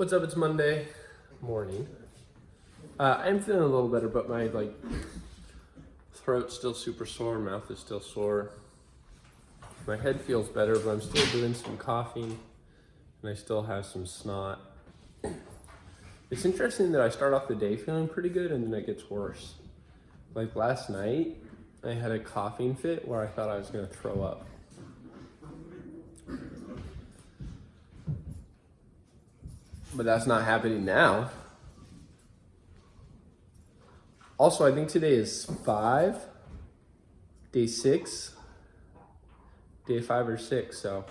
What's up? It's Monday morning. I'm feeling a little better, but my throat's still super sore, mouth is still sore. My head feels better, but I'm still doing some coughing, and I still have some snot. It's interesting that I start off the day feeling pretty good, and then it gets worse. Like last night, I had a coughing fit where I thought I was gonna throw up. But that's not happening now. Also, I think today is day 6, day 5 or 6. So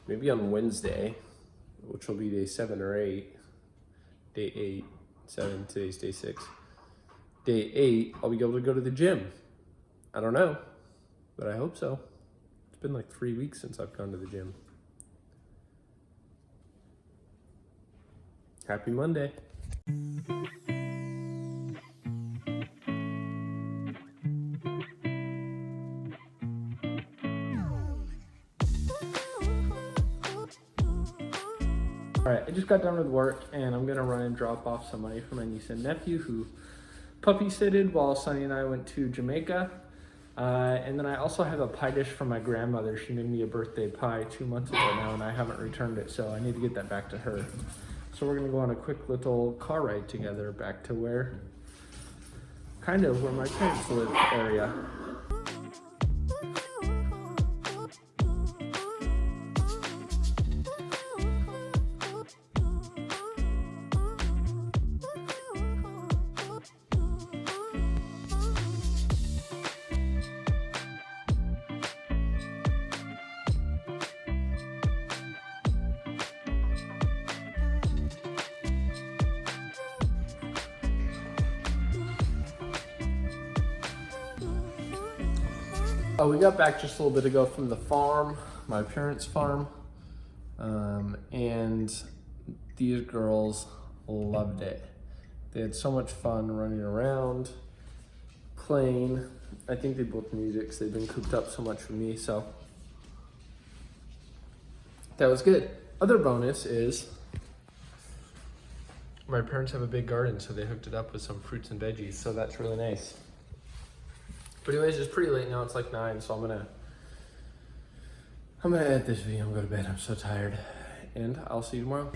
maybe on Wednesday, which will be day 7 or 8, day 8, 7, today's day 6. Day 8, I'll be able to go to the gym. I don't know, but I hope so. It's been like 3 weeks since I've gone to the gym. Happy Monday. Alright, I just got done with work and I'm gonna run and drop off some money for my niece and nephew who puppy sitted while Sunny and I went to Jamaica. And then I also have a pie dish from my grandmother. She made me a birthday pie 2 months ago now and I haven't returned it, so I need to get that back to her. So we're gonna go on a quick little car ride together back to where my parents live area. Oh, we got back just a little bit ago from the farm, my parents' farm, and these girls loved it. They had so much fun running around, playing. I think they both need it because they've been cooped up so much with me, so that was good. Other bonus is my parents have a big garden, so they hooked it up with some fruits and veggies, so that's really nice. But anyways, it's pretty late now. It's like 9, so I'm gonna edit this video and go to bed. I'm so tired, and I'll see you tomorrow.